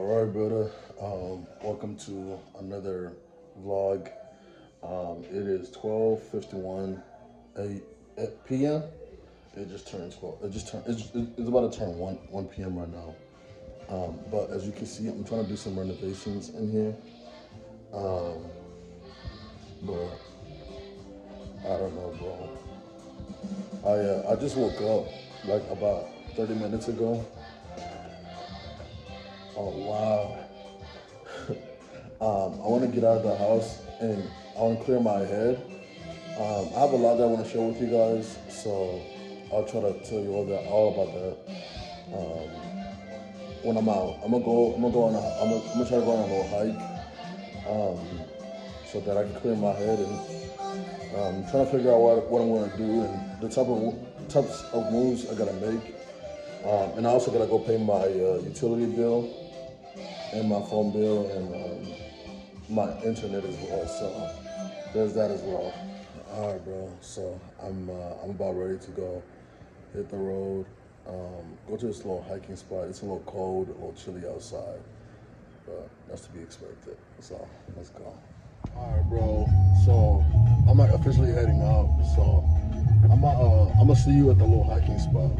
All right, brother. Welcome to another vlog. It is 12:51 p.m. It just turned 12. It just turned. It's about to turn 1 p.m. right now. But as you can see, I'm trying to do some renovations in here. Um, but I don't know, bro. I just woke up like about 30 minutes ago. Oh wow. I want to get out of the house and I want to clear my head. I have a lot that I want to share with you guys, so I'll try to tell you all about that. When I'm out, I'm gonna try to go on a little hike, so that I can clear my head and trying to figure out what I'm gonna do and the types of moves I gotta make. And I also gotta go pay my utility bill and my phone bill and my internet as well. So there's that as well. All right, bro. So I'm about ready to go hit the road. Go to this little hiking spot. It's a little cold, a little chilly outside, but that's to be expected. So let's go. All right, bro. So I'm like officially heading out. So I'm gonna see you at the little hiking spot.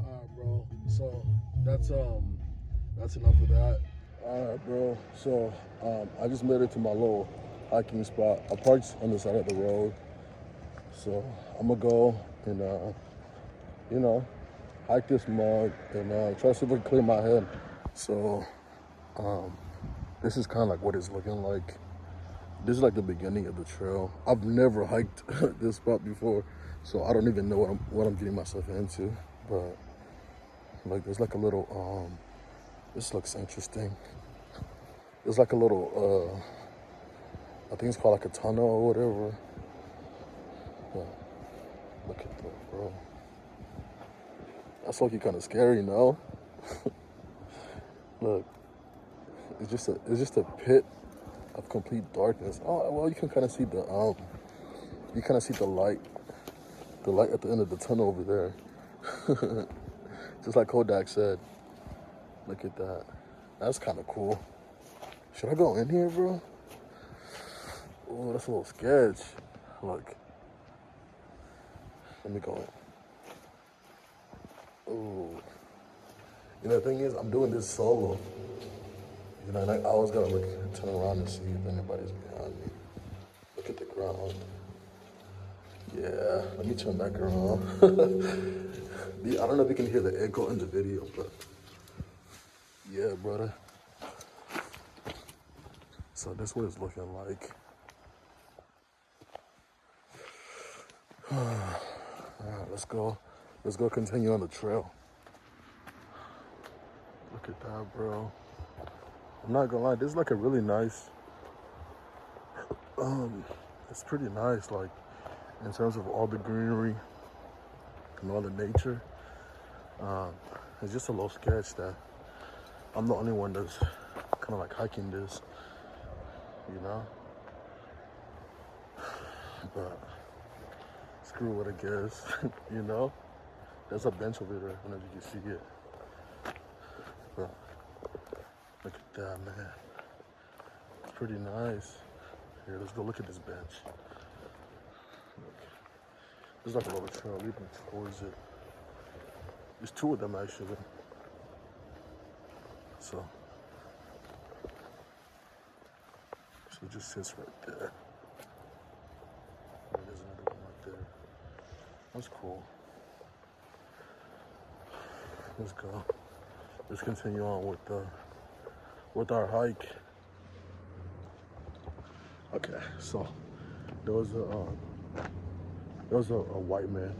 All right, bro. So that's enough of that. All right, bro. So I just made it to my little hiking spot. I parked on the side of the road. So I'm gonna go and you know hike this mug and try to see if I can clear my head. So this is kind of like what it's looking like. This is like the beginning of the trail. I've never hiked this spot before, so I don't even know what I'm getting myself into. But like there's like a little this looks interesting. There's like a little I think it's called like a tunnel or whatever. But look at that, bro. That's looking kind of scary, no? Look, it's just a pit of complete darkness. Oh well, you can kind of see the light at the end of the tunnel over there. Just like Kodak said. Look at that. That's kind of cool. Should I go in here, bro? Oh, that's a little sketch. Look. Let me go in. Ooh. You know, the thing is, I'm doing this solo. You know, and I always gotta turn around and see if anybody's behind me. Look at the ground. Yeah, let me turn back around. I don't know if you can hear the echo in the video, but yeah, brother. So that's what it's looking like. All right, let's go. Let's go continue on the trail. Look at that, bro. I'm not gonna lie, this is like a really nice, it's pretty nice, like, in terms of all the greenery and all the nature. It's just a little sketch that I'm the only one that's kind of like hiking this, you know? But screw it, I guess. You know? There's a bench over there, I don't know if you can see it. But look at that, man. It's pretty nice. Here, let's go look at this bench. Look. There's like a little trail leading towards it. There's two of them actually. So it just sits right there. And there's another one right there. That's cool. Let's go. Let's continue on with our hike. Okay, so there was a white man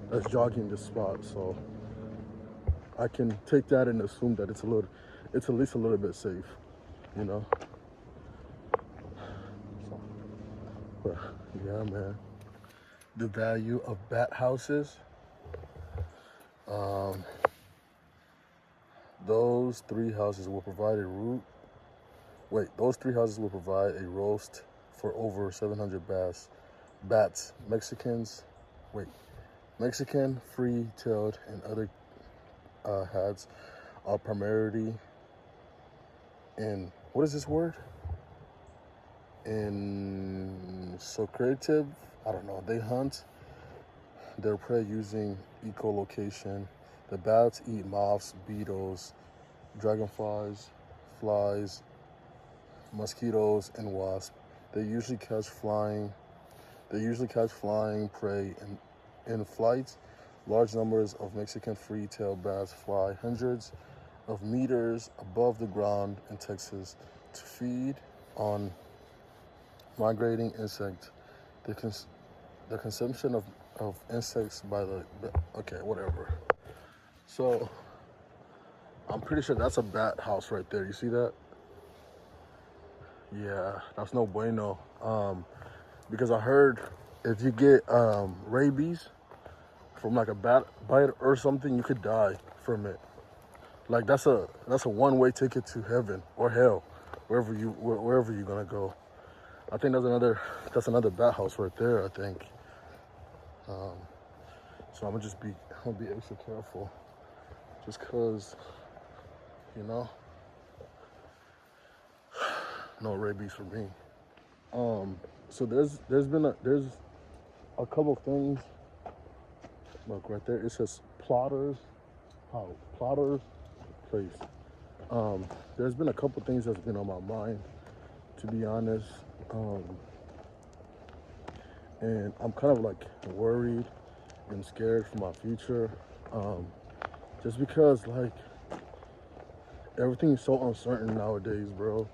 that's jogging this spot, so I can take that and assume that it's at least a little bit safe, you know. So, but yeah, man, the value of bat houses. Those three houses will provide a root. Wait, those three houses will provide a roast for over 700 bats. Mexican, free-tailed, and other hats are primarily in, what is this word? In Socrative, I don't know. They hunt their prey using echolocation. The bats eat moths, beetles, dragonflies, flies, mosquitoes, and wasps. They usually catch flying prey in flight. Large numbers of Mexican free-tailed bats fly hundreds of meters above the ground in Texas to feed on migrating insects. The consumption of insects by okay, whatever. So I'm pretty sure that's a bat house right there. You see that? Yeah, that's no bueno. Because I heard if you get rabies from like a bat bite or something, you could die from it. Like that's a one-way ticket to heaven or hell, wherever you're gonna go. I think that's another bat house right there, I think. So I'm gonna be extra careful, just cause, you know, no rabies for me. So there's a couple things. Look right there. It says Plotter's Place. There's been a couple things that's been on my mind, to be honest. And I'm kind of like worried and scared for my future. Just because like everything is so uncertain nowadays, bro.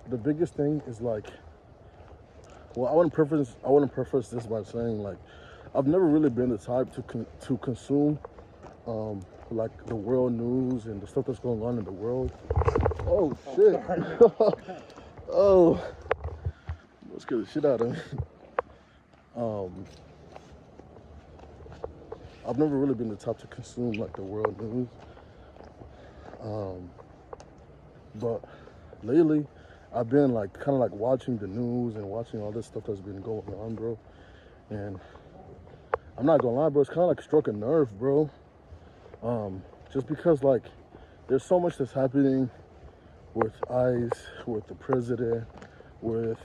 The biggest thing is like, well, I want to preface this by saying like, I've never really been the type to consume like the world news and the stuff that's going on in the world. Oh shit! Oh, let's get the shit out of me. I've never really been the type to consume like the world news. But lately, I've been like kind of like watching the news and watching all this stuff that's been going on, bro. And I'm not gonna lie, bro, it's kind of like struck a nerve, bro. Just because like there's so much that's happening with ICE, with the president, with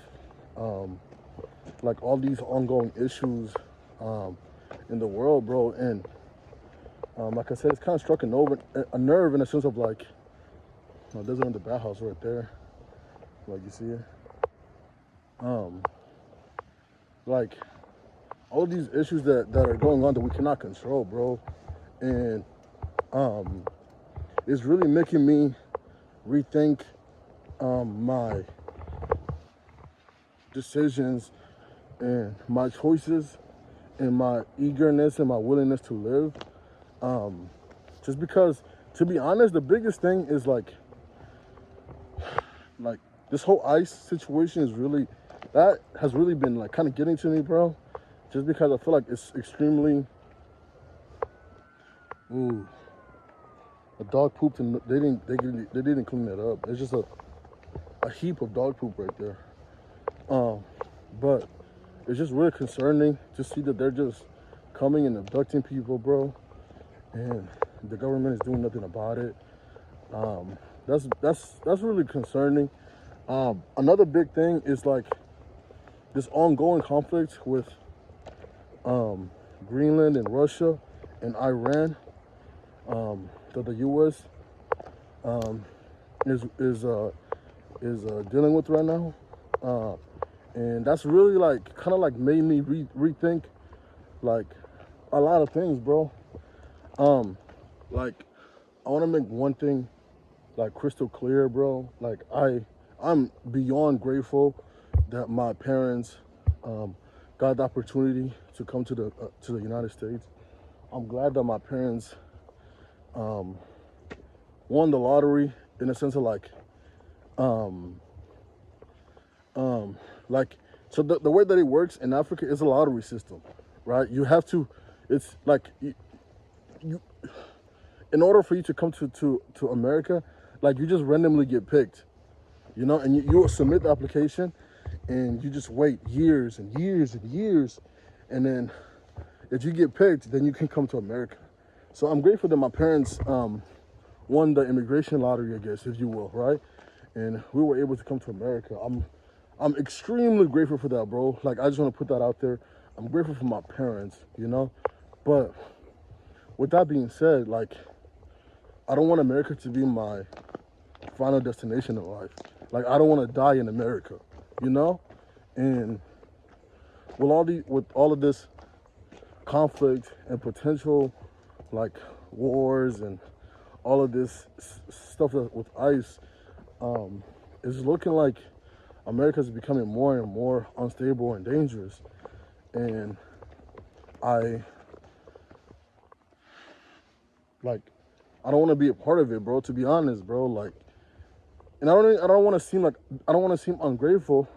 like all these ongoing issues in the world, bro. And like I said, it's kind of struck a nerve in a sense of like, there's another bat house right there. Like you see it. Like all these issues that are going on that we cannot control, bro. And it's really making me rethink my decisions and my choices and my eagerness and my willingness to live. Just because, to be honest, the biggest thing is like this whole ICE situation has really been like kind of getting to me, bro. Just because I feel like it's extremely. Ooh, a dog pooped and they didn't clean it up. It's just a heap of dog poop right there. But it's just really concerning to see that they're just coming and abducting people, bro, and the government is doing nothing about it. That's really concerning. Another big thing is like this ongoing conflict with Greenland and Russia and Iran, that the U.S. Is dealing with right now, and that's really like kind of like made me rethink like a lot of things, bro. Like I want to make one thing like crystal clear, bro. Like I'm beyond grateful that my parents got the opportunity to come to the United States. I'm glad that my parents won the lottery in a sense of like so the way that it works in Africa is a lottery system, right? You have to, it's like you in order for you to come to America, like you just randomly get picked, you know, and you submit the application and you just wait years and years and years, and then if you get picked, then you can come to America. So I'm grateful that my parents won the immigration lottery, I guess, if you will, right? And we were able to come to America. I'm extremely grateful for that, bro. Like, I just want to put that out there. I'm grateful for my parents, you know? But with that being said, like, I don't want America to be my final destination in life. Like, I don't want to die in America, you know? And with all of this conflict and potential, like, wars and all of this stuff with ICE, it's looking like America's becoming more and more unstable and dangerous. And I don't want to be a part of it, bro, to be honest, bro. Like, and I don't want to seem ungrateful,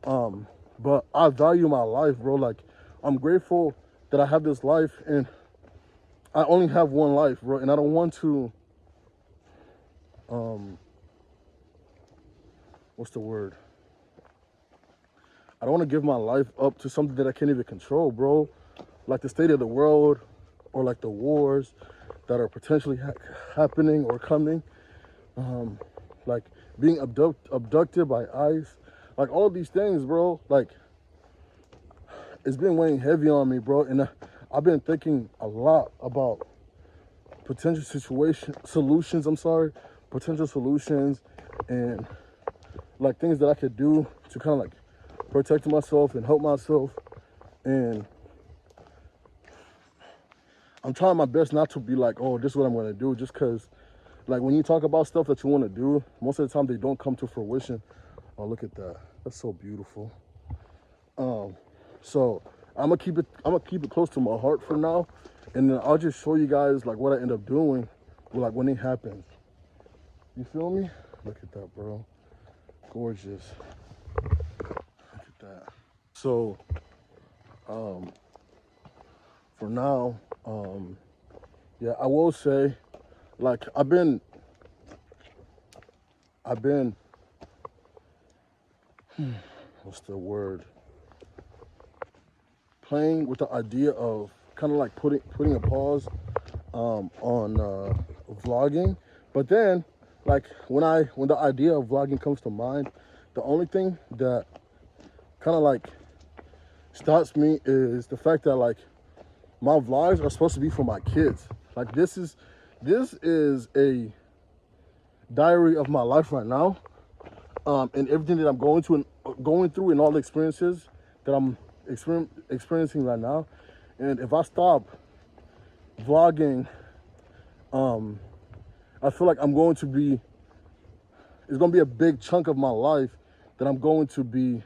but I value my life, bro. Like, I'm grateful that I have this life, and I only have one life, bro, and I don't want to what's the word? I don't want to give my life up to something that I can't even control, bro. Like the state of the world, or like the wars that are potentially happening or coming. Like being abducted by ICE. Like all of these things, bro. Like it's been weighing heavy on me, bro. And I've been thinking a lot about potential solutions, and like things that I could do to kind of like protect myself and help myself. And I'm trying my best not to be like, oh, this is what I'm going to do, just because like when you talk about stuff that you want to do, most of the time they don't come to fruition. Oh, look at that. That's so beautiful. So I'm gonna keep it close to my heart for now, and then I'll just show you guys like what I end up doing, like when it happens. You feel me? Look at that, bro. Gorgeous. Look at that. So, for now, yeah, I will say, like I've been, what's the word? Playing with the idea of kind of like putting a pause on vlogging, but then like when the idea of vlogging comes to mind, the only thing that kind of like stops me is the fact that like my vlogs are supposed to be for my kids. Like this is a diary of my life right now, and everything that I'm going through and all the experiences that I'm experiencing right now. And if I stop vlogging, I feel like it's going to be a big chunk of my life that I'm going to be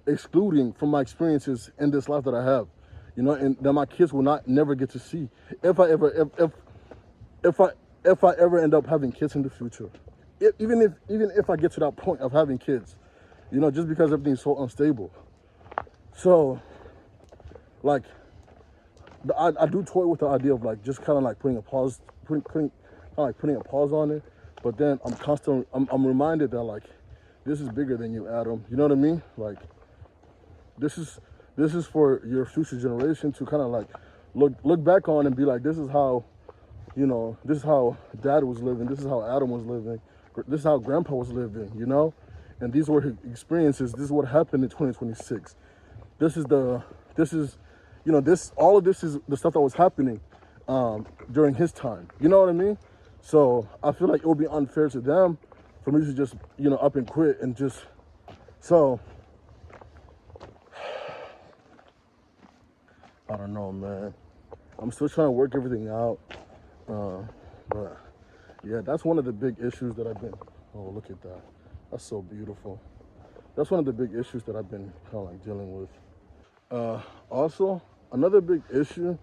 excluding from my experiences in this life that I have, you know, and that my kids will never get to see if I ever end up having kids in the future. Even if I get to that point of having kids, you know, just because everything's so unstable. So, like, I do toy with the idea of like just kind of like putting a pause on it. But then I'm reminded that like this is bigger than you, Adam. You know what I mean? Like this is this is for your future generation to kind of like look back on and be like, this is how, this is how dad was living, this is how Adam was living, this is how grandpa was living, and these were his experiences. This is what happened in 2026. This is all of this is the stuff that was happening during his time. You know what I mean? So I feel like it would be unfair to them for me to just, up and quit and just, so I don't know, man. I'm still trying to work everything out. But yeah, that's one of the big issues that I've been, oh, look at that. That's so beautiful. That's one of the big issues that I've been kind of like dealing with. Also, another big issue,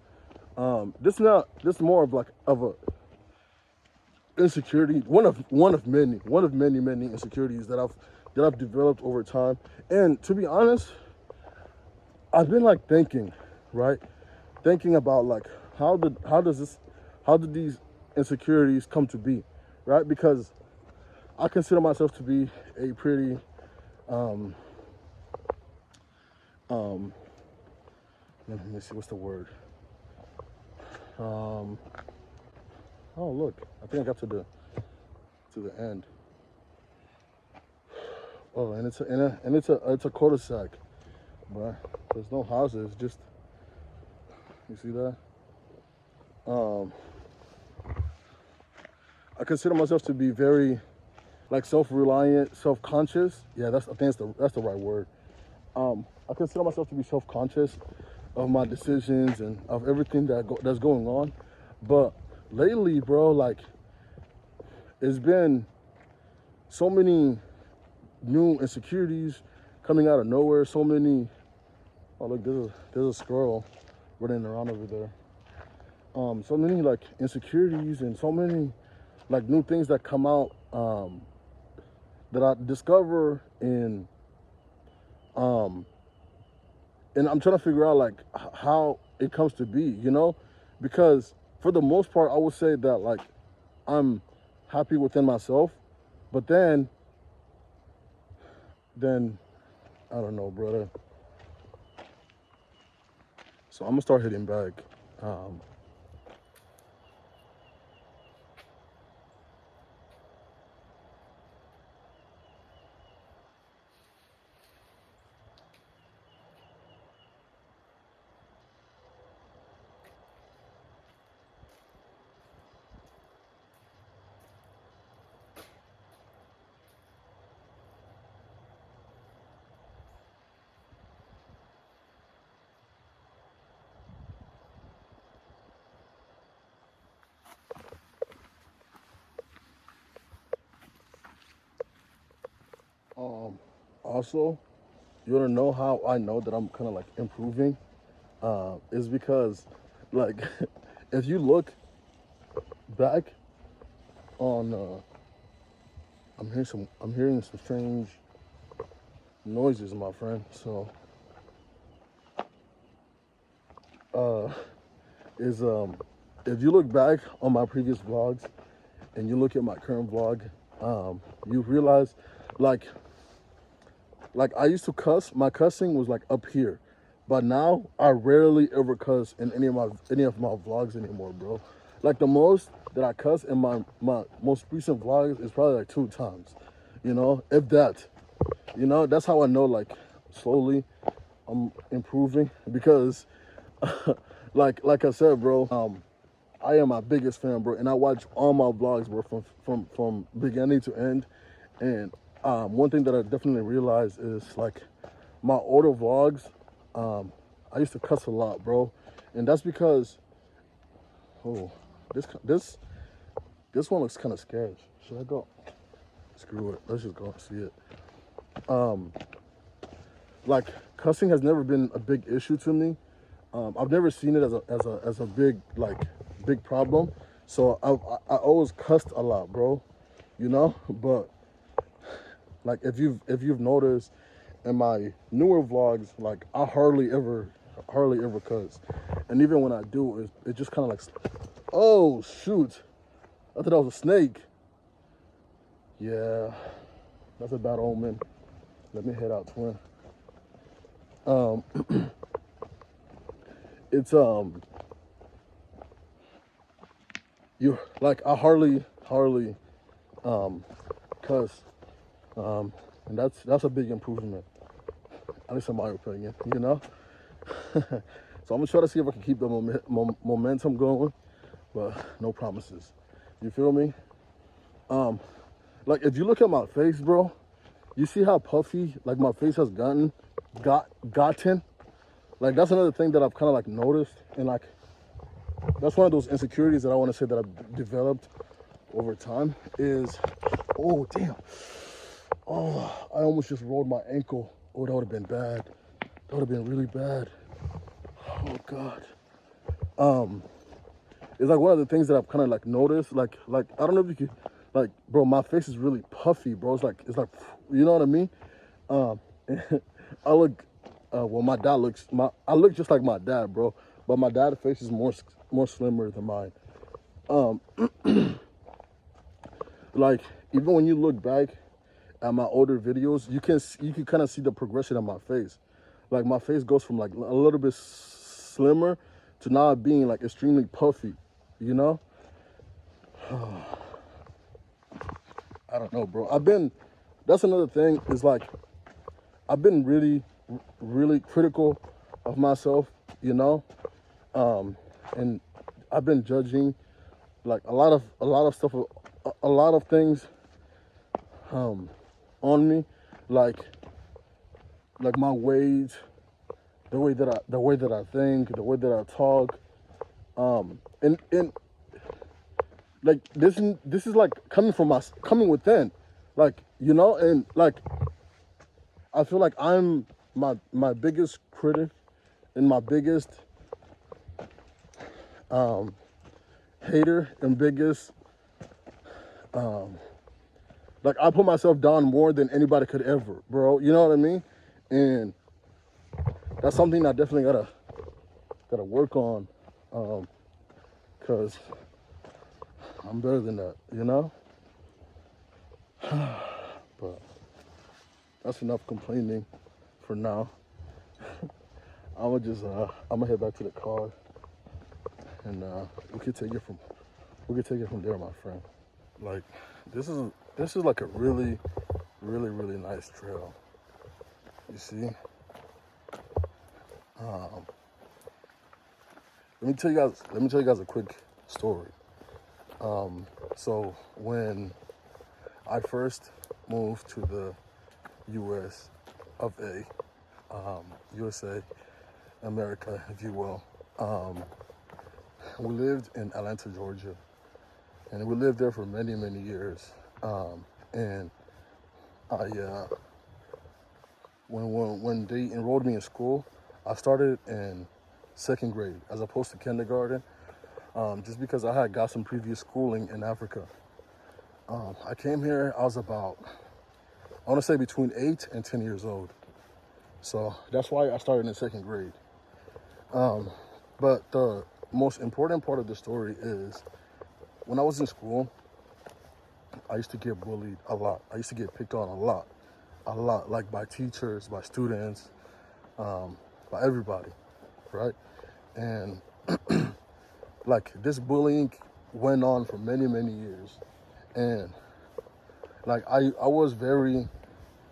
this is more of like of a insecurity, one of many insecurities that I've developed over time. And to be honest, I've been like thinking about like how did these insecurities come to be, right? Because I consider myself to be a pretty let me see, what's the word? Oh look, I think I got to the end. Oh, and it's a cul-de-sac, but there's no houses. Just, you see that? I consider myself to be very like self-reliant, self-conscious. Yeah, I think that's the right word. I consider myself to be self-conscious of my decisions and of everything that's going on. But lately, bro, like, it's been so many new insecurities coming out of nowhere. So many. Oh look, there's a squirrel running around over there. So many like insecurities and so many like new things that come out that I discover and I'm trying to figure out like how it comes to be, because for the most part I would say that like I'm happy within myself, but then I don't know, brother. So I'm gonna start hitting back. Also, you wanna know how I know that I'm kind of like improving? Is because, like, if you look back on, I'm hearing some strange noises, my friend. So, is if you look back on my previous vlogs and you look at my current vlog, you realize, like I used to cuss. My cussing was like up here, but now I rarely ever cuss in any of my vlogs anymore, bro. Like the most that I cuss in my most recent vlogs is probably like 2 times, if that. That's how I know like slowly I'm improving because like I said, bro, I am my biggest fan, bro, and I watch all my vlogs, bro, from beginning to end. And one thing that I definitely realized is like my older vlogs, I used to cuss a lot, bro, and that's because, oh, this one looks kind of scary. Should I go? Screw it. Let's just go and see it. Like cussing has never been a big issue to me. I've never seen it as a big problem. So I always cussed a lot, bro. But like if you've noticed in my newer vlogs, like I hardly ever cuss, and even when I do, it just kind of like, oh shoot, I thought that was a snake. Yeah, that's a bad omen. Let me head out, twin. it's you like I hardly cuss, and that's a big improvement, at least in my opinion, you know. So I'm gonna try to see if I can keep the momentum going, but no promises. You feel me? Like if you look at my face, bro, you see how puffy like my face has gotten. Like that's another thing that I've kind of like noticed, and like that's one of those insecurities that I want to say that I've developed over time is, oh damn, oh I almost just rolled my ankle. Oh, that would have been bad. That would have been really bad. Oh God. It's like one of the things that I've kind of like noticed. Like I don't know if you could, like, bro, my face is really puffy, bro. It's like you know what I mean? I look, well, my dad looks, I look just like my dad, bro. But my dad's face is more slimmer than mine. Like even when you look back at my older videos, you can kind of see the progression of my face. Like my face goes from like a little bit slimmer to now being like extremely puffy, you know? I don't know, bro. That's another thing is like, I've been really critical of myself, you know? And I've been judging like a lot of stuff, a lot of things, on me, like my weight, the way that I think, the way that I talk, and like this is like coming within, like, you know, and like I feel like I'm my biggest critic and my biggest hater and biggest like I put myself down more than anybody could ever, bro. You know what I mean? And that's something I definitely gotta work on, cause I'm better than that, you know. But that's enough complaining for now. I'm gonna head back to the car, and we could take it from there, my friend. Like this is like a really nice trail. You see? Let me tell you guys a quick story. So when I first moved to the U.S. of A, USA, America, if you will, we lived in Atlanta, Georgia, and we lived there for many years. And I when they enrolled me in school, I started in second grade as opposed to kindergarten, just because I had got some previous schooling in Africa. I came here, I was about, I want to say between 8 and 10 years old. So that's why I started in second grade. But the most important part of the story is when I was in school, I used to get bullied a lot. I used to get picked on a lot, like by teachers, by students, by everybody, right? And like this bullying went on for many years. And like I was very,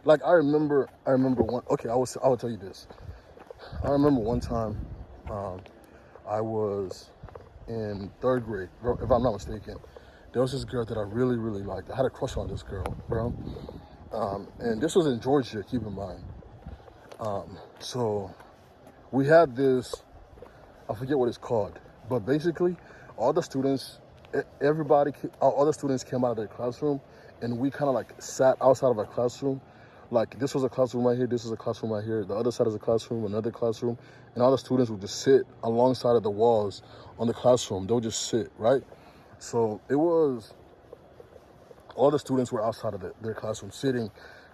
like I remember one, okay, I will tell you this. I remember one time, I was in third grade, if I'm not mistaken. There was this girl that I really liked. I had a crush on this girl, bro. And this was in Georgia, keep in mind. So we had this, I forget what it's called, but basically all the students came out of their classroom, and we kind of like sat outside of our classroom. Like this was a classroom right here, this is a classroom right here, the other side is a classroom, another classroom, and all the students would just sit alongside of the walls on the classroom. They would just sit, right? So it was, all the students were outside of their classroom, sitting,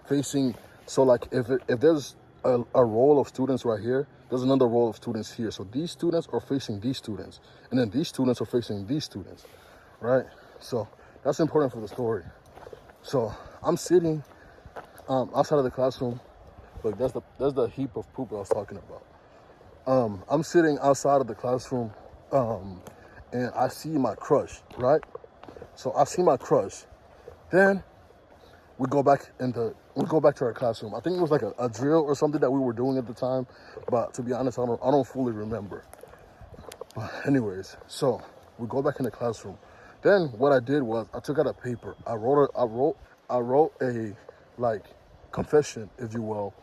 facing. So like if there's a row of students right here, there's another row of students here. So these students are facing these students, and then these students are facing these students, right? So that's important for the story. So I'm sitting outside of the classroom. Look, that's the heap of poop I was talking about. I'm sitting outside of the classroom, and I see my crush, right? So I see my crush. Then we go back to our classroom. I think it was like a drill or something that we were doing at the time, but to be honest, I don't fully remember. But anyways, so we go back in the classroom. Then what I did was I took out a paper. I wrote a like confession, if you will,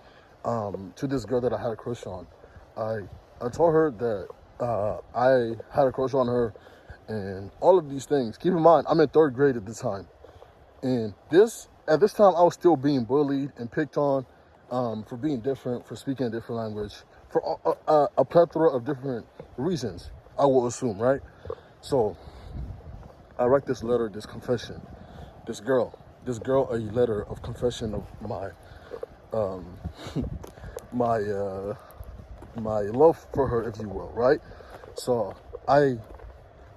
to this girl that I had a crush on. I told her that I had a crush on her and all of these things. Keep in mind, I'm in third grade at the time. And at this time, I was still being bullied and picked on for being different, for speaking a different language, for a plethora of different reasons, I will assume, right? So I write this letter, this confession, this girl a letter of confession of um, my my love for her, if you will, right? So I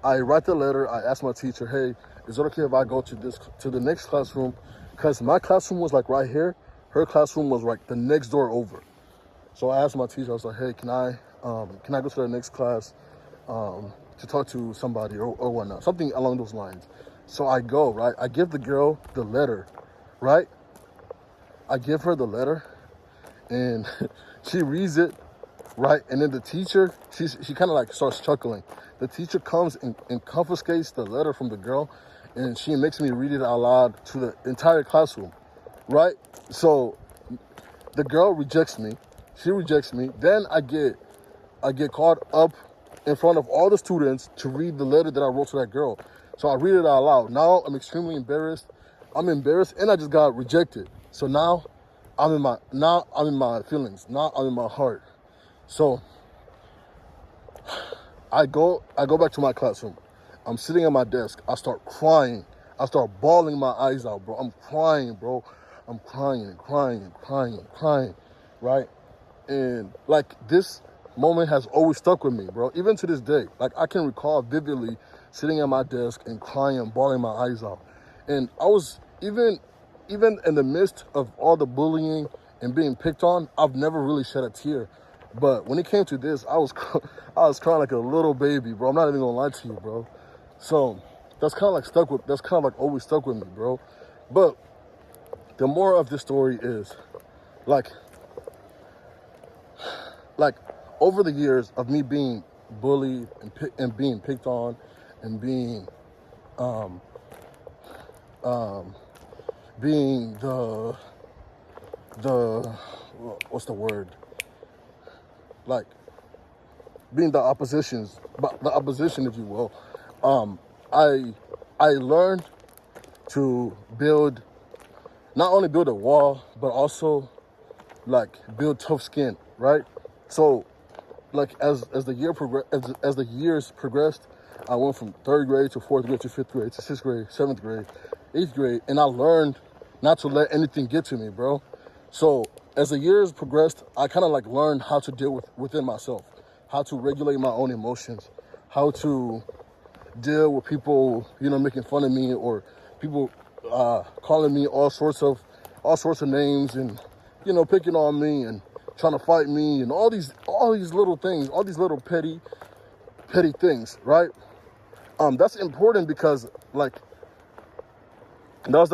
write the letter. I ask my teacher, hey, is it okay if I go to the next classroom? Because my classroom was like right here. Her classroom was like the next door over. So I asked my teacher, I was like, hey, can I go to the next class to talk to somebody or whatnot? Something along those lines. So I go, right? I give the girl the letter, right? I give her the letter and she reads it, right? And then the teacher, she kind of like starts chuckling. The teacher comes and confiscates the letter from the girl, and she makes me read it out loud to the entire classroom, right? So the girl rejects me. She rejects me. Then I get called up in front of all the students to read the letter that I wrote to that girl. So I read it out loud. Now I'm extremely embarrassed. I'm embarrassed, and I just got rejected. So now I'm in my feelings. Now I'm in my heart. So I go back to my classroom. I'm sitting at my desk. I start crying. I start bawling my eyes out, bro. I'm crying, bro. I'm crying and crying and crying and crying, right? And like this moment has always stuck with me, bro. Even to this day, like I can recall vividly sitting at my desk and crying and bawling my eyes out. And I was even in the midst of all the bullying and being picked on, I've never really shed a tear. But when it came to this, I was crying like a little baby, bro. I'm not even gonna lie to you, bro. So that's kind of like always stuck with me, bro. But the moral of this story is like over the years of me being bullied and being picked on and being being the what's the word, like being the opposition, if you will. I learned to not only build a wall, but also like build tough skin, right? So like as the years progressed, I went from third grade to fourth grade to fifth grade to sixth grade, seventh grade, eighth grade, and I learned not to let anything get to me, bro. So as the years progressed, I kind of like learned how to deal within myself, how to regulate my own emotions, how to deal with people, making fun of me, or people calling me all sorts of names, and picking on me and trying to fight me, and all these little things, all these little petty things, right? That's important because like that was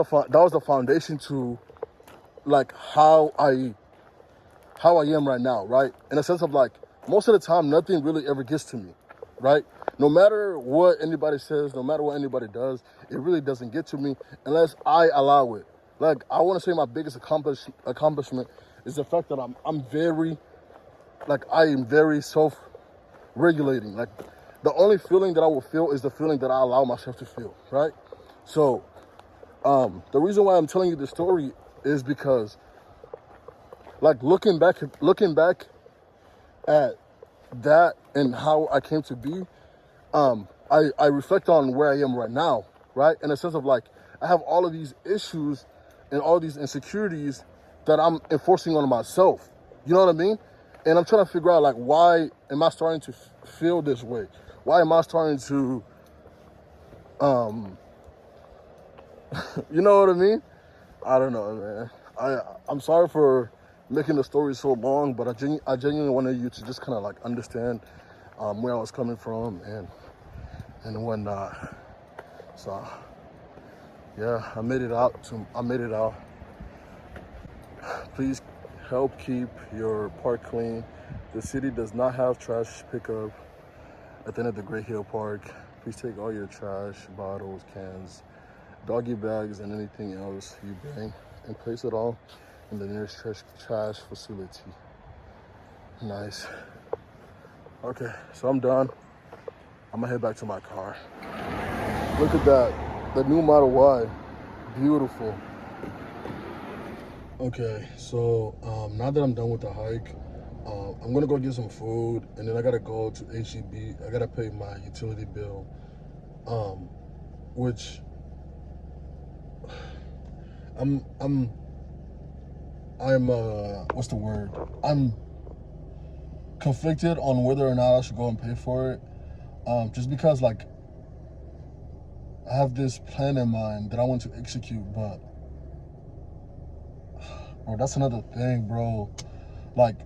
the foundation to like how I am right now, right? In a sense of like most of the time, nothing really ever gets to me, right? No matter what anybody says, no matter what anybody does, it really doesn't get to me unless I allow it. Like I want to say my biggest accomplishment is the fact that I am very self-regulating. Like the only feeling that I will feel is the feeling that I allow myself to feel, right? So the reason why I'm telling you this story is because like looking back at that and how I came to be, I reflect on where I am right now, right? In a sense of like, I have all of these issues and all these insecurities that I'm enforcing on myself. You know what I mean? And I'm trying to figure out like, why am I starting to feel this way? Why am I starting to, you know what I mean? I don't know, man. I'm sorry for making the story so long, but I genuinely wanted you to just kind of like understand where I was coming from and whatnot. So yeah, I made it out. Please help keep your park clean. The city does not have trash pickup at the end of the Great Hill Park. Please take all your trash, bottles, cans, doggy bags, and anything else you bring and place it all in the nearest trash facility. Nice. Okay, so I'm done. I'm gonna head back to my car. Look at that, the new Model Y, beautiful. Okay, so now that I'm done with the hike, I'm gonna go get some food, and then I gotta go to HEB. I gotta pay my utility bill, which I'm what's the word? I'm conflicted on whether or not I should go and pay for it. Just because like I have this plan in mind that I want to execute, but bro, that's another thing, bro. Like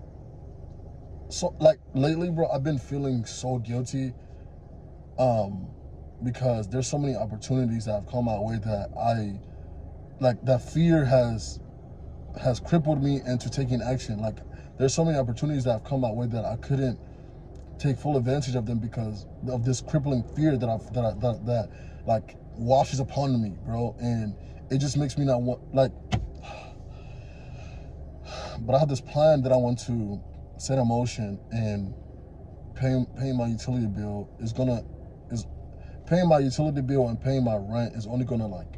lately, bro, I've been feeling so guilty. Because there's so many opportunities that have come my way that fear has crippled me into taking action. Like there's so many opportunities that have come my way that I couldn't take full advantage of them because of this crippling fear that like washes upon me, bro, and it just makes me not want like. But I have this plan that I want to set in motion, and paying my utility bill is paying my utility bill and paying my rent is only gonna like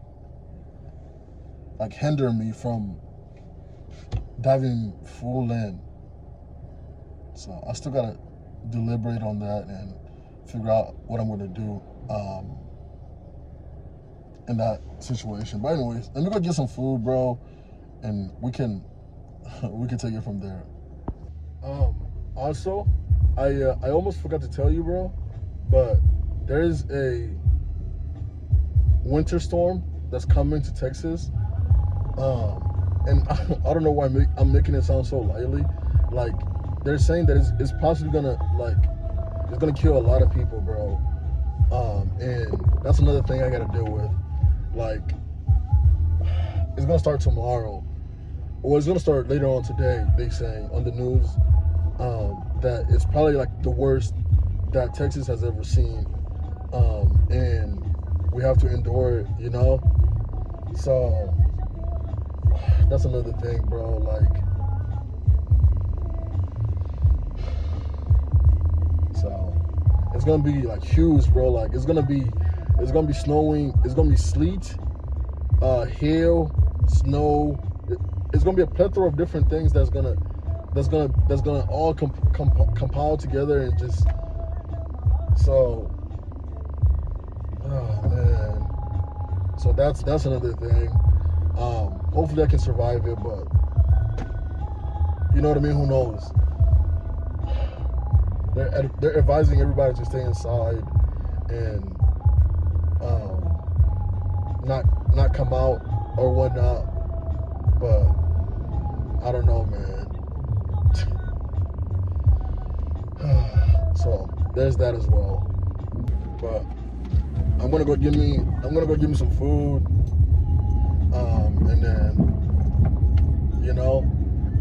hinder me from diving full in. So I still gotta deliberate on that and figure out what I'm gonna do in that situation. But anyways, let me go get some food, bro, and we can take it from there. Also, I almost forgot to tell you, bro, but there is a winter storm that's coming to Texas. And I don't know why I'm making it sound so lightly. Like, they're saying that it's possibly gonna, like, it's gonna kill a lot of people, bro. And that's another thing I gotta deal with. Like, it's gonna start tomorrow. Or it's gonna start later on today, they saying on the news, that it's probably like the worst that Texas has ever seen. And we have to endure it, you know? So that's another thing, bro. Like, so it's gonna be like huge, bro. Like it's gonna be snowing. It's gonna be sleet, hail, snow. It's gonna be a plethora of different things that's gonna all compile together and just so. Oh man. So that's another thing. Hopefully I can survive it, but you know what I mean? Who knows? They're advising everybody to stay inside and not come out or whatnot. But I don't know, man. So there's that as well. But I'm gonna go give me some food. And then, you know,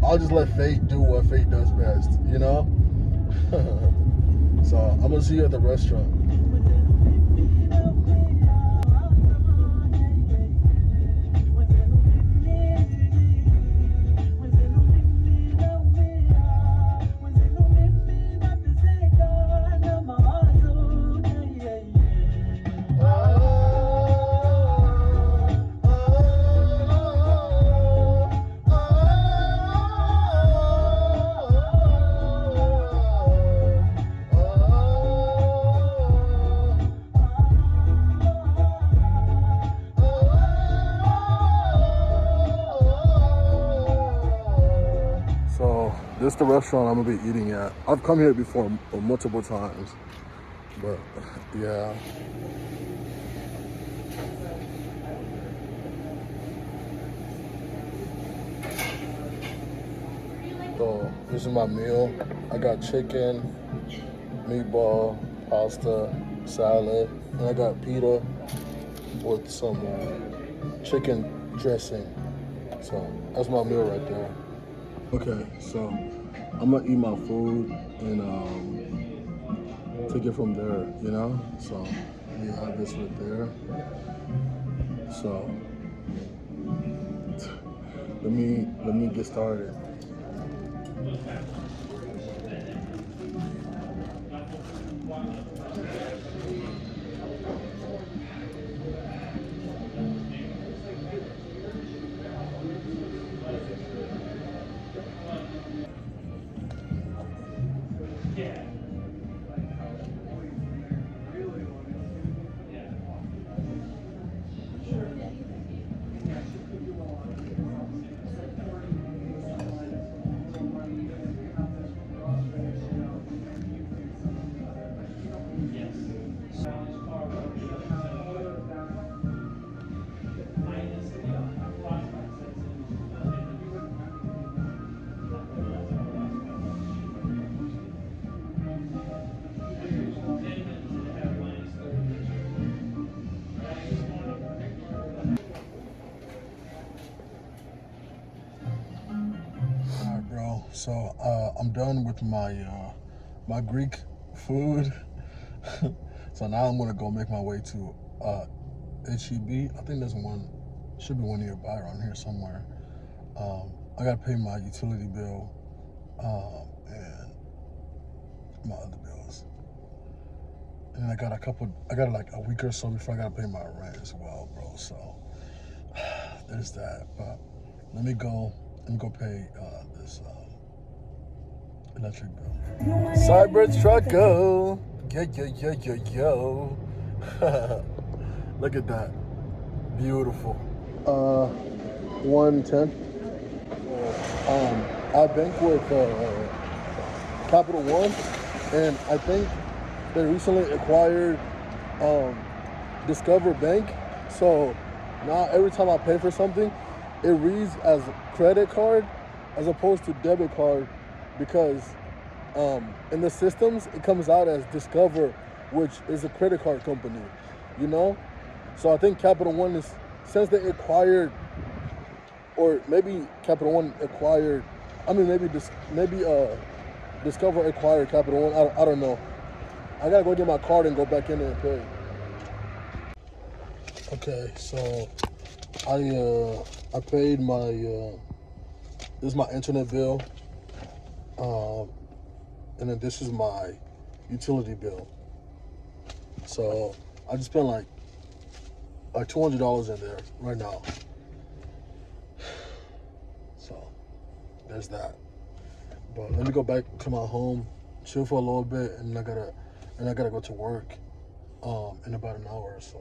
I'll just let fate do what fate does best, you know? So I'm gonna see you at the restaurant. This is the restaurant I'm gonna be eating at. I've come here before multiple times, but yeah. So this is my meal. I got chicken, meatball, pasta, salad, and I got pita with some chicken dressing. So that's my meal right there. Okay, so I'm gonna eat my food and take it from there, you know? So we have this right there. So let me get started. So I'm done with my my Greek food. So now I'm gonna go make my way to HEB. I think there's one, should be one nearby around here somewhere. I gotta pay my utility bill and my other bills. And I got like a week or so before I gotta pay my rent as well, bro. So there's that. But let me go pay this electric bill. Cyber Trucko. Yo. Look at that. Beautiful. 110. I bank with Capital One, and I think they recently acquired Discover Bank. So now every time I pay for something, it reads as credit card as opposed to debit card, because in the systems it comes out as Discover, which is a credit card company, you know? So I think Capital One is, since they acquired, or maybe Capital One acquired, maybe Discover acquired Capital One, I don't know. I gotta go get my card and go back in there and pay. Okay, so I paid my this is my internet bill, and then this is my utility bill. So I just spent like $200 in there right now. So there's that. But let me go back to my home, chill for a little bit, and I gotta go to work in about an hour or so.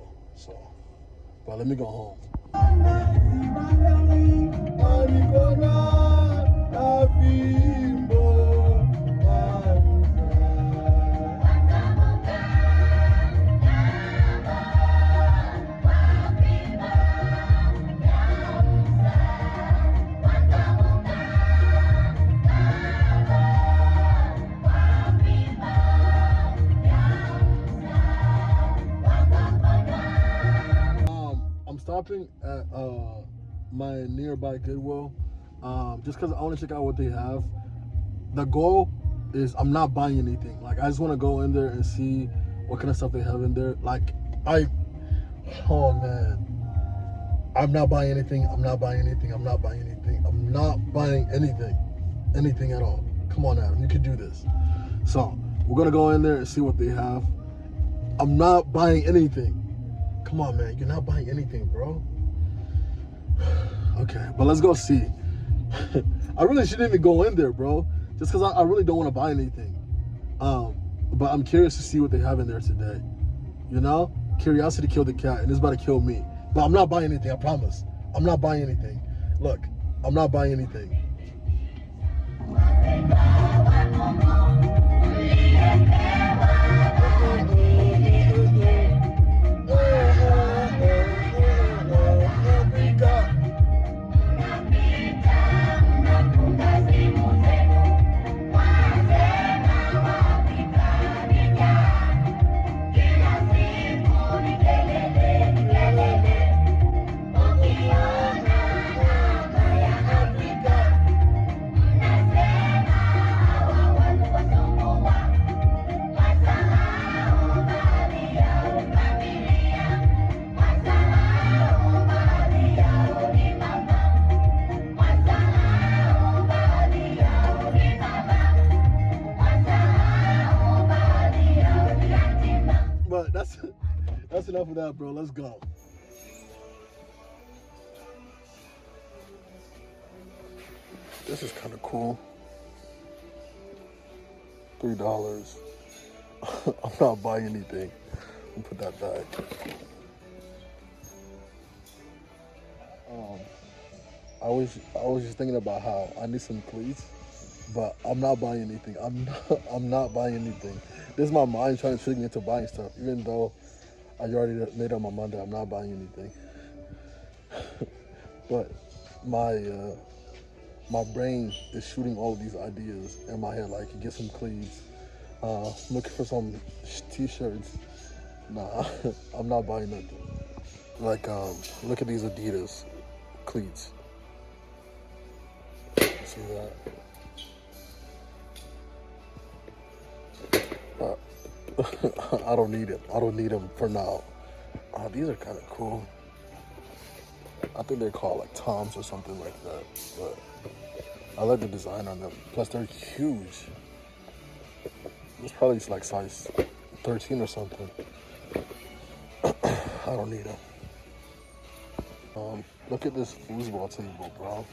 But let me go home. I'm stopping at my nearby Goodwill, just because I want to check out what they have. The goal is I'm not buying anything. Like, I just want to go in there and see what kind of stuff they have in there. Like, oh man, I'm not buying anything. I'm not buying anything at all. Come on, Adam, you can do this. So we're gonna go in there and see what they have. I'm not buying anything. Come on, man, you're not buying anything, bro. Okay, but let's go see. I really shouldn't even go in there, bro, just because I really don't want to buy anything. But I'm curious to see what they have in there today. You know, curiosity killed the cat, and it's about to kill me. But I'm not buying anything, I promise. I'm not buying anything. Look, I'm not buying anything. that's enough of that, bro. Let's go. This is kind of cool. $3. I'm not buying anything. I'll put that back. I was just thinking about how I need some cleats, but I'm not buying anything. I'm not buying anything. This is my mind trying to trick me into buying stuff, even though I already made up my mind that I'm not buying anything. But my brain is shooting all of these ideas in my head, like get some cleats, looking for some t-shirts. Nah, I'm not buying nothing. Like, look at these Adidas cleats. See that? I don't need it. I don't need them for now. These are kind of cool. I think they're called like Toms or something like that. But I like the design on them. Plus, they're huge. It's probably like size 13 or something. I don't need them. Look at this foosball table, bro.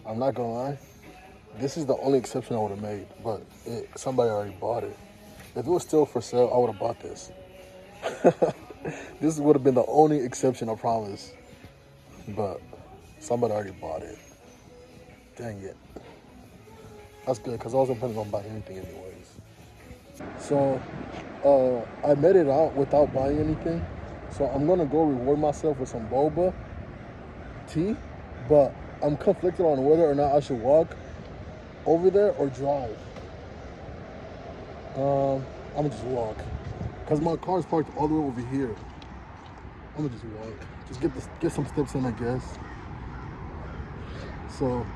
I'm not gonna lie. This is the only exception I would have made, but somebody already bought it. If it was still for sale, I would have bought this. This would have been the only exception, I promise. But somebody already bought it. Dang it. That's good, because I wasn't planning on buying anything anyways. So, I made it out without buying anything. So I'm gonna go reward myself with some boba tea, but I'm conflicted on whether or not I should walk over there or drive. I'm gonna just walk, cause my car's parked all the way over here. I'm gonna just walk, just get some steps in, I guess. So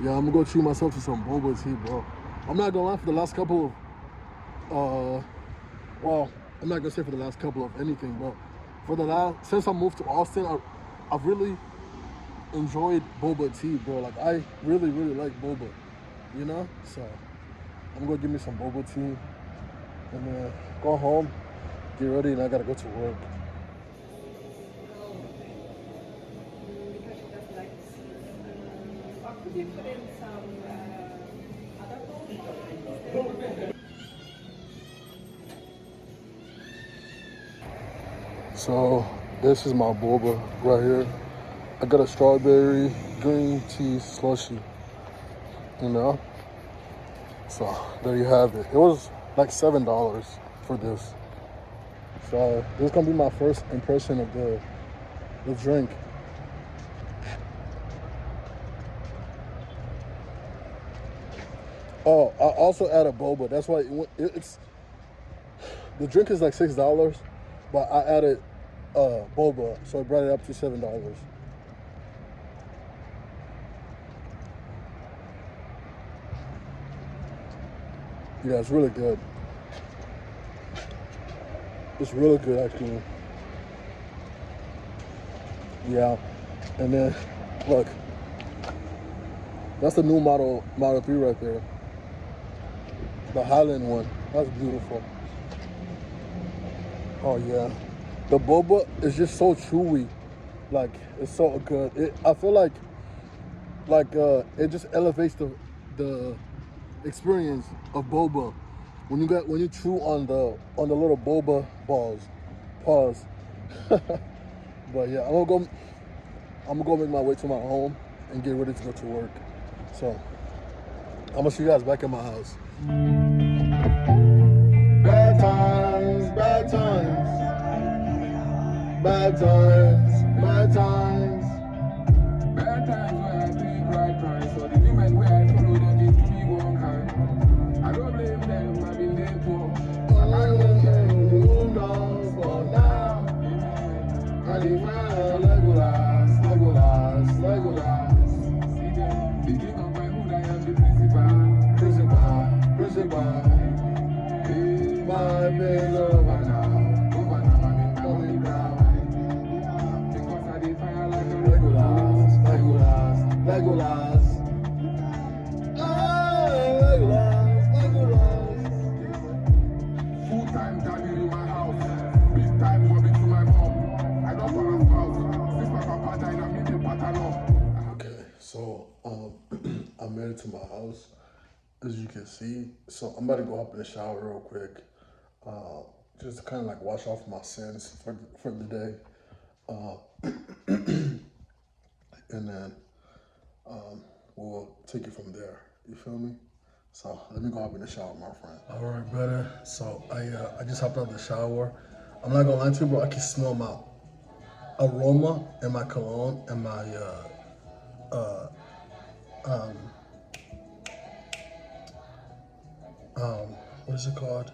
yeah, I'm gonna go treat myself to some boba tea, bro. I'm not gonna lie, for the last couple of, well, I'm not gonna say for the last couple of anything, but since I moved to Austin, I've really enjoyed boba tea, bro. Like, I really, really like boba, you know? So I'm gonna give me some boba tea and then go home, get ready, and I gotta go to work. So this is my boba right here. I got a strawberry green tea slushie, you know? So there you have it. It was like $7 for this. So this is gonna be my first impression of the drink. Oh, I also added boba. That's why it's the drink is like $6, but I added boba, so I brought it up to $7. Yeah, it's really good. It's really good, actually. Yeah, and then look, that's the new Model 3 right there. The Highland one. That's beautiful. Oh yeah, the boba is just so chewy. Like, it's so good. I feel like it just elevates the experience of boba when you chew on the little boba balls. Pause. But yeah, I'm gonna go make my way to my home and get ready to go to work. So I'm gonna see you guys back at my house. Bad times, bad times, bad times, bad times. Bad times where I think right price, so the women where I follow them, they do me one kind. I don't blame them, I been there too. I don't care who hold on for now. And if I Legolas, Legolas, Legolas. See them, they think of my hood, I am the principal. My big over now, I'm coming down. Because I did fire like a Legolas, Legolas, Legolas. Legolas, Legolas. Full time daddy in my house. So I'm about to go up in the shower real quick, uh, just to kind of like wash off my sins for the day, uh, and then we'll take it from there. You feel me? So let me go up in the shower, my friend. All right, brother. So I just hopped out of the shower. I'm not gonna lie to you, bro. I can smell my aroma and my cologne and my what is it called?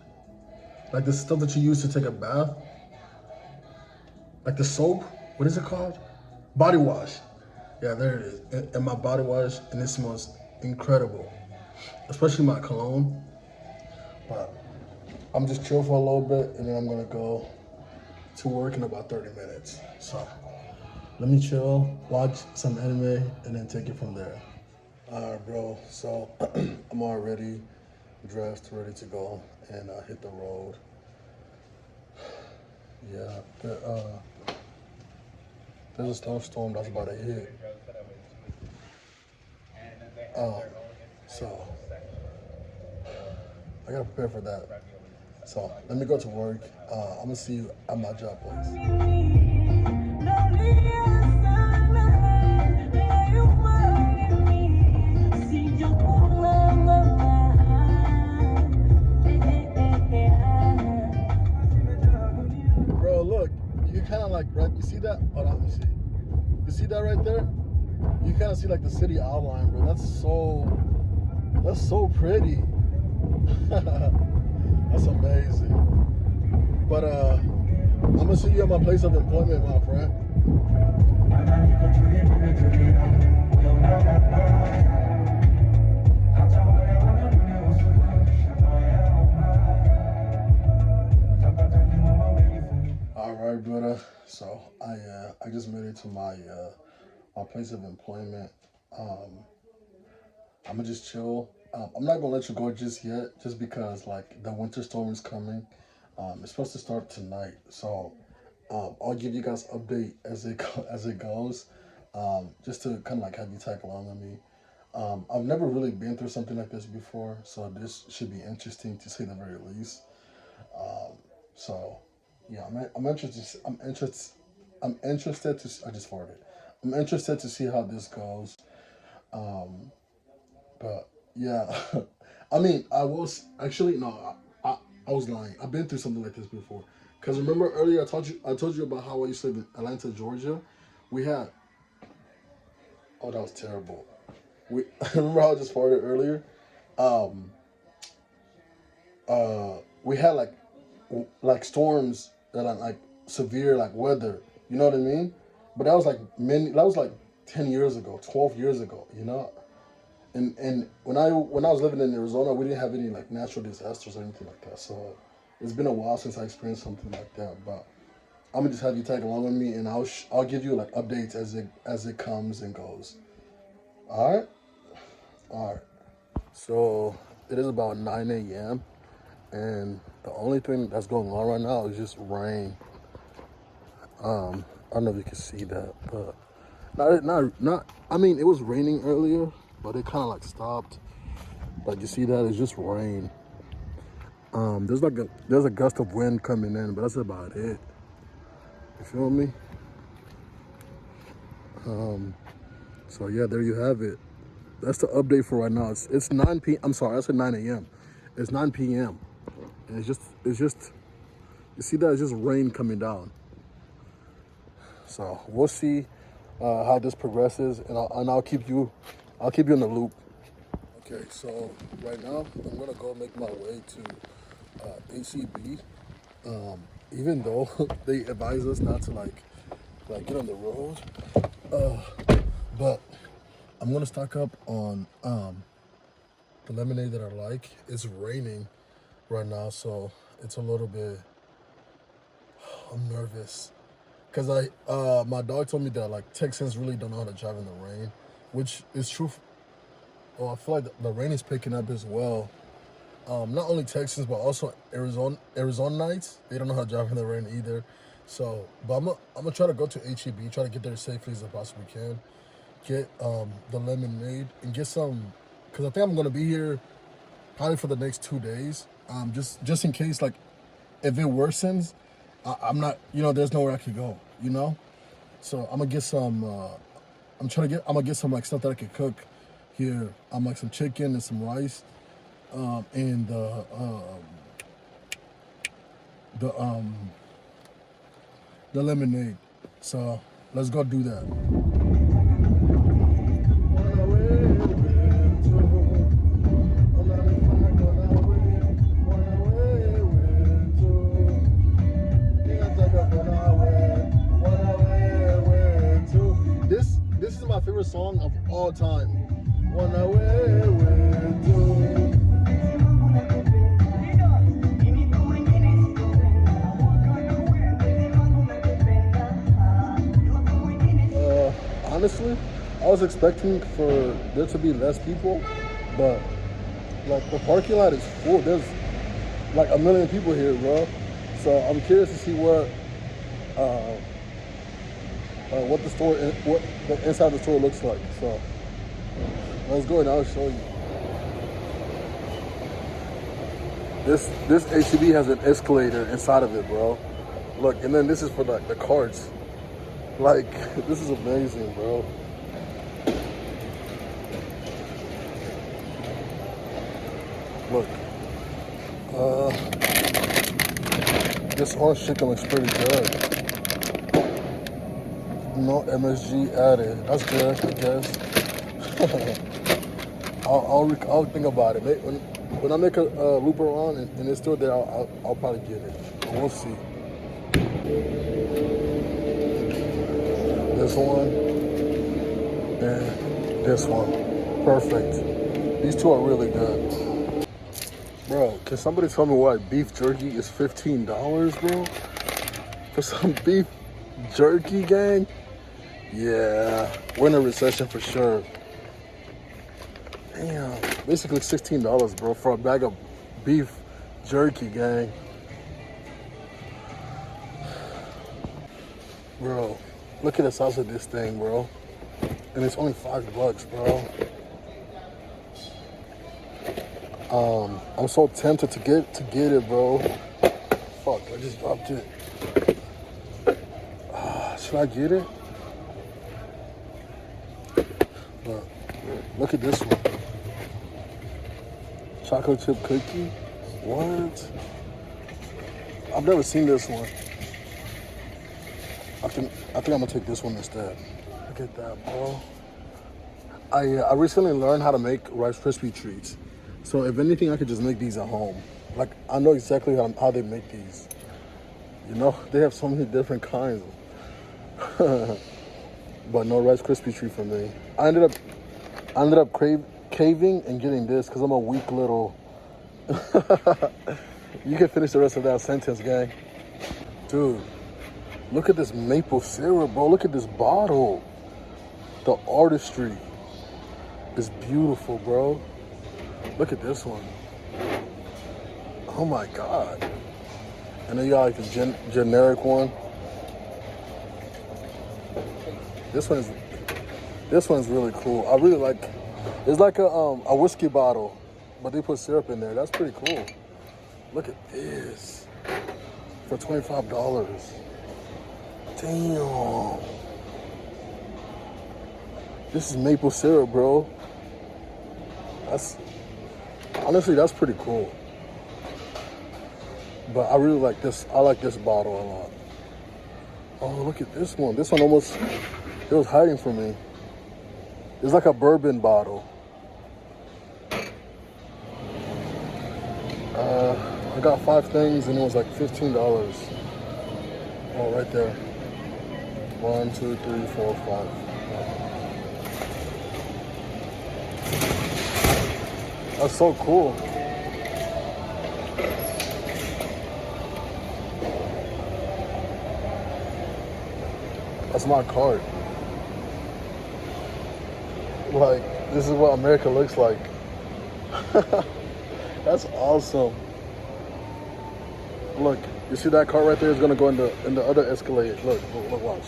Like the stuff that you use to take a bath, like the soap. What is it called? Body wash. Yeah, there it is. And my body wash, and it smells incredible, especially my cologne. But I'm just chill for a little bit, and then I'm gonna go to work in about 30 minutes. So let me chill, watch some anime, and then take it from there. All right, bro. So I'm already dressed, ready to go, and hit the road. Yeah, there's a snowstorm that's about to hit. So I gotta prepare for that. So let me go to work. I'm gonna see you at my job place. Bro, look, you kind of like, right? You see that? Hold on, let me see. You see that right there? You kind of see like the city outline, bro. That's so pretty. That's amazing. But I'm gonna see you at my place of employment, my friend. All right, brother. So I just made it to my place of employment. I'm gonna just chill. I'm not gonna let you go just yet, just because like the winter storm is coming. It's supposed to start tonight, so I'll give you guys update as it goes, just to kind of like have you tag along with me. I've never really been through something like this before, so this should be interesting to say the very least. So yeah, I'm interested. I'm interested to. I just farted. I'm interested to see how this goes. But yeah, I mean, I was actually no, I was lying. I've been through something like this before. Cause remember earlier I told you about how I used to live in Atlanta, Georgia. We had oh that was terrible. We remember how I just farted earlier. Um, we had like storms that are like severe like weather. You know what I mean? But that was like that was like 10 years ago, 12 years ago. You know. And when I was living in Arizona, we didn't have any like natural disasters or anything like that. So it's been a while since I experienced something like that. But I'm gonna just have you tag along with me, and I'll give you like updates as it comes and goes. All right, all right. So it is about 9 a.m. and the only thing that's going on right now is just rain. I don't know if you can see that, but not. I mean, it was raining earlier, but it kind of like stopped. Like you see that, it's just rain. There's a gust of wind coming in, but that's about it. You feel me? So yeah, there you have it. That's the update for right now. It's 9 p. I'm sorry, I said 9 a.m. It's 9 p.m. And it's just you see that, it's just rain coming down. So we'll see how this progresses, and I'll keep you in the loop. Okay, so right now I'm gonna go make my way to ACB. Even though they advise us not to like get on the road, but I'm gonna stock up on the lemonade that I like. It's raining right now, so it's a little bit. I'm nervous because my dog told me that like Texans really don't know how to drive in the rain, which is true. Oh, I feel like the rain is picking up as well. Not only Texans, but also Arizonaites. They don't know how to drive in the rain either. So, but I'm gonna try to go to HEB, try to get there as safely as I possibly can. Get the lemonade and get some, cause I think I'm gonna be here probably for the next 2 days. Just in case, like, if it worsens, I'm not, there's nowhere I could go, So I'm gonna get some. I'm gonna get some like stuff that I could cook here. I'm like some chicken and some rice, and the lemonade. So let's go do that. This is my favorite song of all time. Honestly, I was expecting for there to be less people, but like the parking lot is full. There's like a million people here, bro. So I'm curious to see what the inside of the store looks like. So let's go and I'll show you. This HCB has an escalator inside of it, bro. Look, and then this is for like the carts. Like, this is amazing, bro. Look. This orange chicken looks pretty good. No MSG added. That's good, I guess. I'll think about it. When I make a loop around and it's still there, I'll probably get it. But we'll see. This one and this one. Perfect. These two are really good. Bro, can somebody tell me why beef jerky is $15, bro? For some beef jerky, gang? Yeah, we're in a recession for sure. Damn, basically $16, bro, for a bag of beef jerky, gang. Bro, look at the size of this thing, bro. And it's only $5, bro. I'm so tempted to get it, bro. Fuck, I just dropped it. Should I get it? Look at this one. Chocolate chip cookie? What? I've never seen this one. I think I'm gonna take this one instead. Look at that, bro. I recently learned how to make Rice Krispie treats. So if anything, I could just make these at home. Like, I know exactly how they make these. They have so many different kinds. But no Rice Krispie treat for me. I ended up caving and getting this because I'm a weak little. You can finish the rest of that sentence, gang. Dude, look at this maple syrup, bro. Look at this bottle. The artistry is beautiful, bro. Look at this one. Oh my God. And then you got like the generic one. This one is really cool. I really like. It's like a whiskey bottle, but they put syrup in there. That's pretty cool. Look at this for $25. Damn. This is maple syrup, bro. Honestly, that's pretty cool. But I really like this. I like this bottle a lot. Oh, look at this one. This one almost, it was hiding from me. It's like a bourbon bottle. I got 5 things and it was like $15. Oh, right there. 1, 2, 3, 4, 5. That's so cool. That's my card. Like, this is what America looks like. That's awesome. Look, you see that car right there is gonna go in the other Escalade. Look, watch.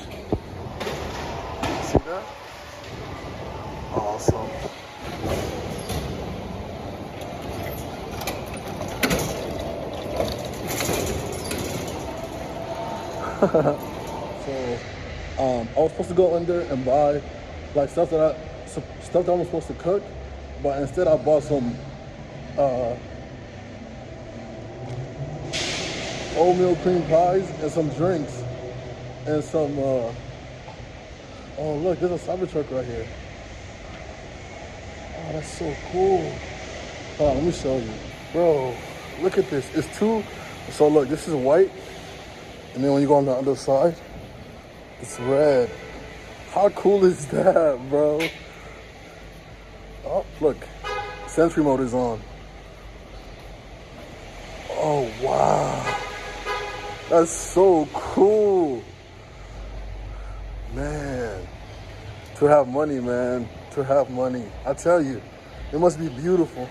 See that? Awesome. So I was supposed to go in there and buy like stuff that I was supposed to cook, but instead I bought some oatmeal cream pies and some drinks and some. Oh look, there's a Cybertruck right here. Oh, that's so cool. Hold on, let me show you, bro. Look at this. It's two. So look, this is white, and then when you go on the other side, it's red. How cool is that, bro? Oh, look, Sentry mode is on. Oh, wow. That's so cool. Man, to have money, man, to have money. I tell you, it must be beautiful.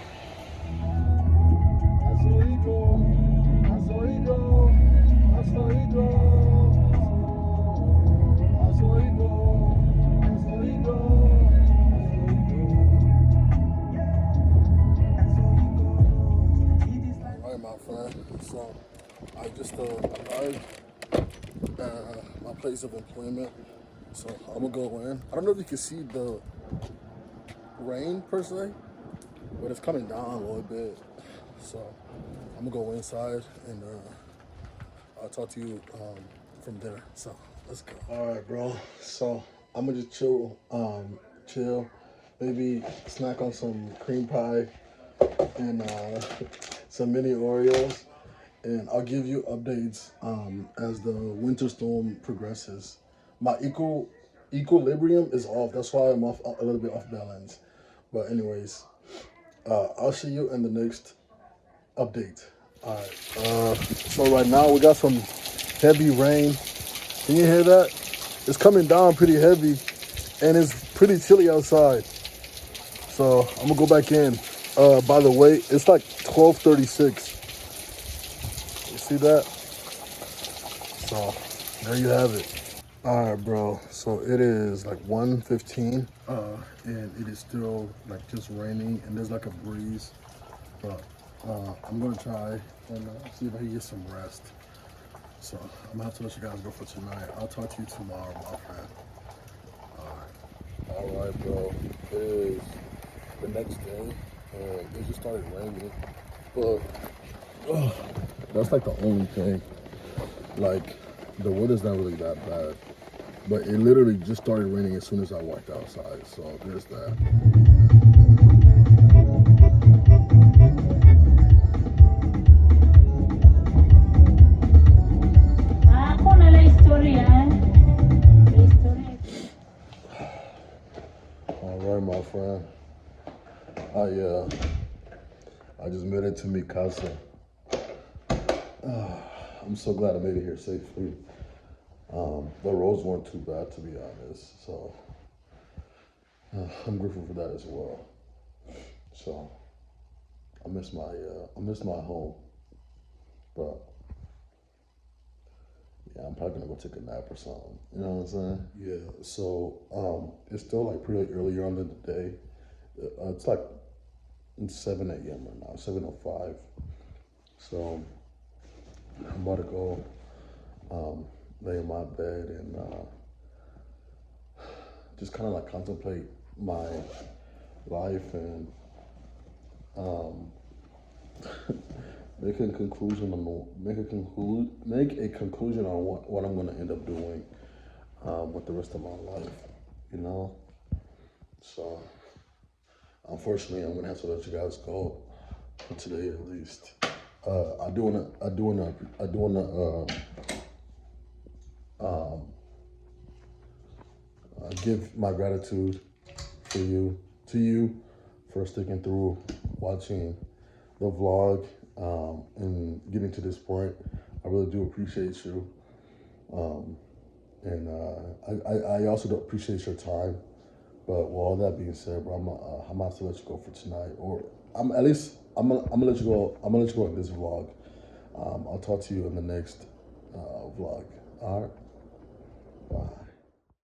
So I just arrived at my place of employment. So I'm gonna go in. I don't know if you can see the rain per se, but it's coming down a little bit. So I'm gonna go inside and I'll talk to you from there. So let's go. All right, bro. So I'm gonna just chill, maybe snack on some cream pie and some mini Oreos. And I'll give you updates as the winter storm progresses. My equilibrium is off. That's why I'm off a little bit off balance. But anyways, I'll see you in the next update. All right. So right now we got some heavy rain. Can you hear that? It's coming down pretty heavy, and it's pretty chilly outside. So I'm gonna go back in. By the way, it's like 12:36. See that? So there you have it. All right, bro. So it is like 1:15, and it is still like just raining, and there's like a breeze. But I'm gonna try and see if I can get some rest. So I'm gonna have to let you guys go for tonight. I'll talk to you tomorrow, my friend. All right, bro. It is the next day, and it just started raining, but. That's like the only thing. Like, the weather's not really that bad. But it literally just started raining as soon as I walked outside. So there's that. All right, my friend. I just made it to mi casa. I'm so glad I made it here safely. The roads weren't too bad, to be honest. So I'm grateful for that as well. So I miss my home, but yeah, I'm probably gonna go take a nap or something. You know what I'm saying? Yeah. So it's still like pretty early on in the day. It's like 7 a.m. right now, 7:05. So I'm about to go lay in my bed and just kind of like contemplate my life and make a conclusion on what I'm gonna end up doing with the rest of my life, you know. So unfortunately, I'm gonna have to let you guys go for today at least. I do wanna give my gratitude to you for sticking through watching the vlog and getting to this point. I really do appreciate you, and I also do appreciate your time. But with all that being said, bro, I'm gonna have to let you go for tonight, or I'm gonna let you go. I'm gonna let you go in this vlog. I'll talk to you in the next vlog. All right, bye.